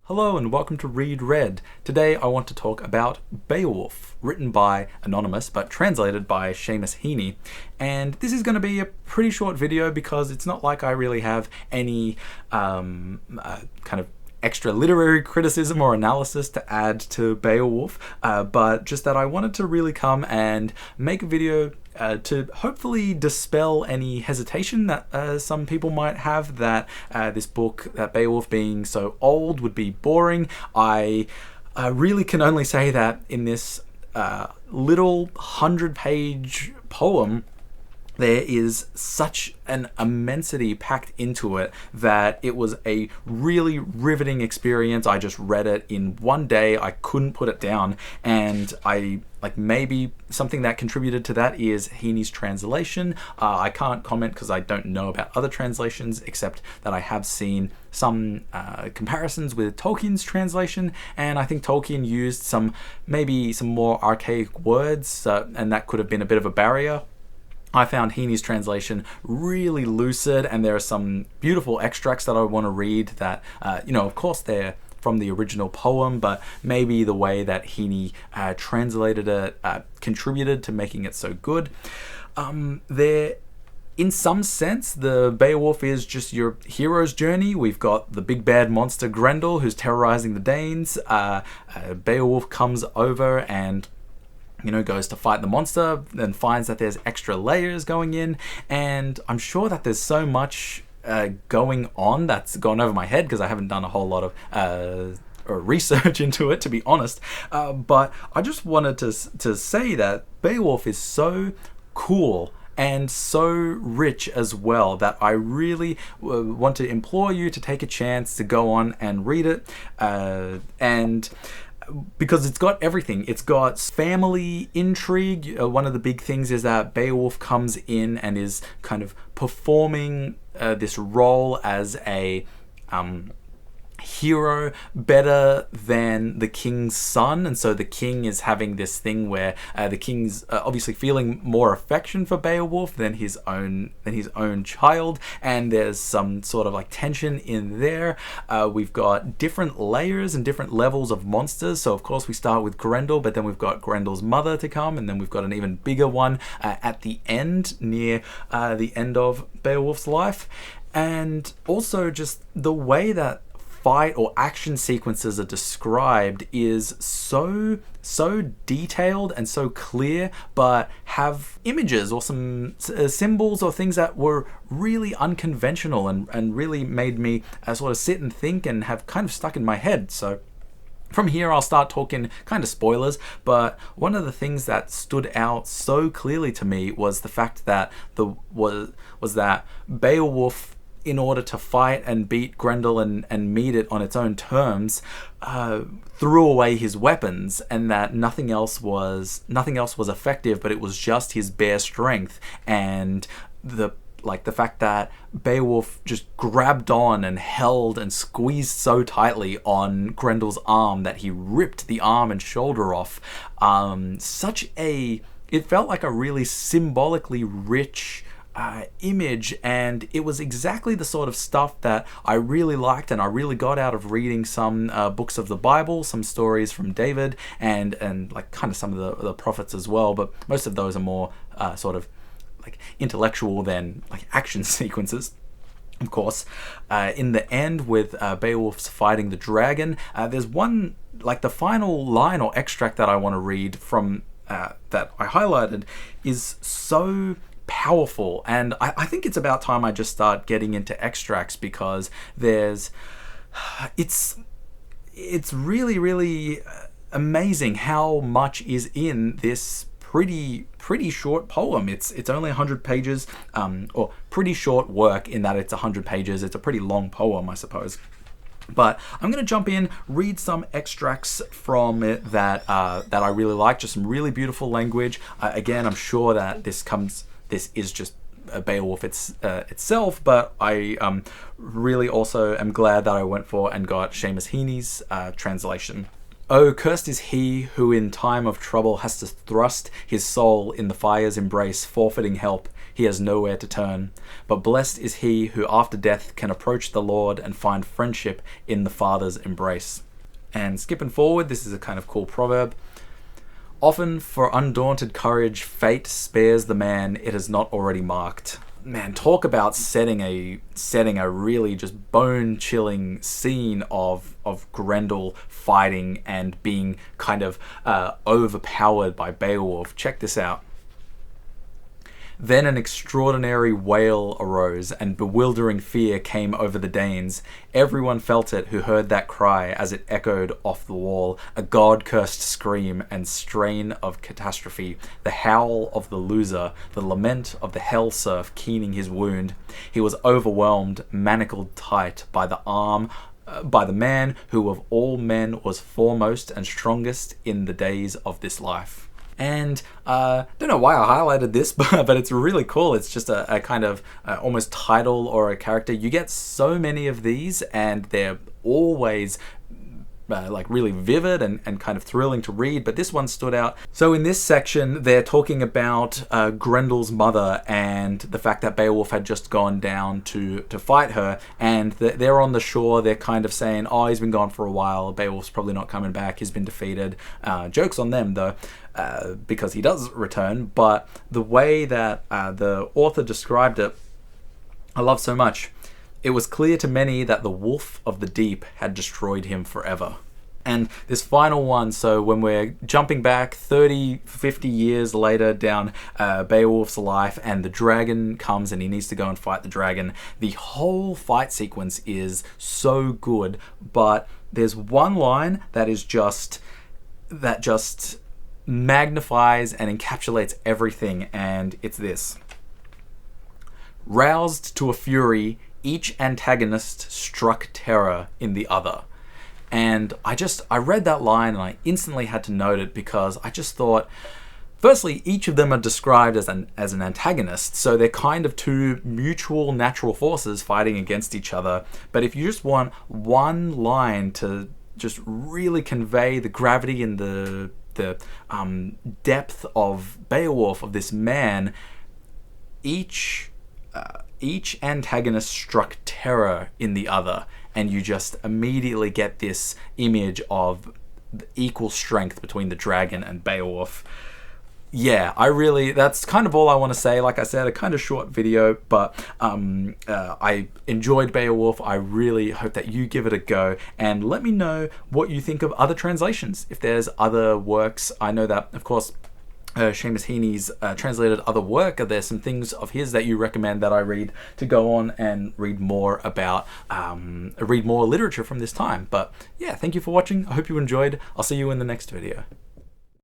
Hello and welcome to Read Read. Today I want to talk about Beowulf, written by Anonymous but translated by Seamus Heaney. And this is going to be a pretty short video because it's not like I really have any kind of extra literary criticism or analysis to add to Beowulf, but just that I wanted to really come and make a video to hopefully dispel any hesitation that some people might have that this book, that Beowulf being so old, would be boring. I really can only say that in this little 100-page poem, there is such an immensity packed into it that it was a really riveting experience. I just read it in one day. I couldn't put it down, and maybe something that contributed to that is Heaney's translation. I can't comment because I don't know about other translations, except that I have seen some comparisons with Tolkien's translation, and I think Tolkien used maybe some more archaic words, and that could have been a bit of a barrier. I found Heaney's translation really lucid, and there are some beautiful extracts that I want to read that, of course they're from the original poem, but maybe the way that Heaney translated it contributed to making it so good. In some sense, the Beowulf is just your hero's journey. We've got the big bad monster Grendel who's terrorizing the Danes. Beowulf comes over and goes to fight the monster, then finds that there's extra layers going in, and I'm sure that there's so much going on that's gone over my head because I haven't done a whole lot of research into it, to be honest. But I just wanted to say that Beowulf is so cool and so rich as well that I really want to implore you to take a chance to go on and read it, and because it's got everything. It's got family intrigue. One of the big things is that Beowulf comes in and is kind of performing this role as a hero better than the king's son, and so the king is having this thing where the king's obviously feeling more affection for Beowulf than his own child, and there's some sort of tension in there. We've got different layers and different levels of monsters. So of course we start with Grendel, but then we've got Grendel's mother to come, and then we've got an even bigger one at the end, near the end of Beowulf's life. And also just the way that fight or action sequences are described is so detailed and so clear, but have images or some symbols or things that were really unconventional and really made me sort of sit and think and have kind of stuck in my head. So from here I'll start talking kind of spoilers, but one of the things that stood out so clearly to me was the fact that was that Beowulf, in order to fight and beat Grendel and meet it on its own terms, threw away his weapons, and that nothing else was effective, but it was just his bare strength. And the fact that Beowulf just grabbed on and held and squeezed so tightly on Grendel's arm that he ripped the arm and shoulder off. It felt like a really symbolically rich image, and it was exactly the sort of stuff that I really liked and I really got out of reading some books of the Bible, some stories from David, and kind of some of the prophets as well, but most of those are more sort of intellectual than action sequences. Of course, in the end with Beowulf's fighting the dragon, there's one, the final line or extract that I want to read from that I highlighted is so powerful, and I think it's about time I just start getting into extracts, because it's really amazing how much is in this pretty short poem. It's only 100 pages, or pretty short work in that it's 100 pages. It's a pretty long poem, I suppose. But I'm going to jump in, read some extracts from it that I really like, just some really beautiful language. Again, I'm sure that this is just Beowulf itself, but I really also am glad that I went for and got Seamus Heaney's translation. Oh, cursed is he who in time of trouble has to thrust his soul in the fire's embrace, forfeiting help. He has nowhere to turn. But blessed is he who after death can approach the Lord and find friendship in the Father's embrace. And skipping forward, this is a kind of cool proverb. Often for undaunted courage, fate spares the man it has not already marked. Man, talk about setting a really just bone-chilling scene of Grendel fighting and being kind of overpowered by Beowulf. Check this out. Then an extraordinary wail arose, and bewildering fear came over the Danes. Everyone felt it who heard that cry as it echoed off the wall, a god-cursed scream and strain of catastrophe, the howl of the loser, the lament of the hell serf keening his wound. He was overwhelmed, manacled tight by the man who of all men was foremost and strongest in the days of this life. And don't know why I highlighted this, but it's really cool. It's just a kind of almost title or a character. You get so many of these, and they're always like really vivid and kind of thrilling to read, but this one stood out. So in this section, they're talking about Grendel's mother and the fact that Beowulf had just gone down to fight her, and they're on the shore. They're kind of saying, oh, he's been gone for a while, Beowulf's probably not coming back, he's been defeated. Joke's on them though, because he does return, but the way that the author described it, I love so much. It was clear to many that the wolf of the deep had destroyed him forever. And this final one, so when we're jumping back 30, 50 years later down Beowulf's life, and the dragon comes and he needs to go and fight the dragon, the whole fight sequence is so good, but there's one line that just magnifies and encapsulates everything, and it's this. Roused to a fury, each antagonist struck terror in the other. And I read that line and I instantly had to note it, because I just thought, firstly, each of them are described as an antagonist, so they're kind of two mutual natural forces fighting against each other. But if you just want one line to just really convey the gravity and the depth of Beowulf, of this man, each antagonist struck terror in the other, and you just immediately get this image of the equal strength between the dragon and Beowulf. Yeah, that's kind of all I want to say. Like I said, a kind of short video, but I enjoyed Beowulf. I really hope that you give it a go, and let me know what you think of other translations. If there's other works, I know that, of course, Seamus Heaney's translated other work. Are there some things of his that you recommend that I read to go on and read more about, read more literature from this time? But yeah, thank you for watching. I hope you enjoyed. I'll see you in the next video.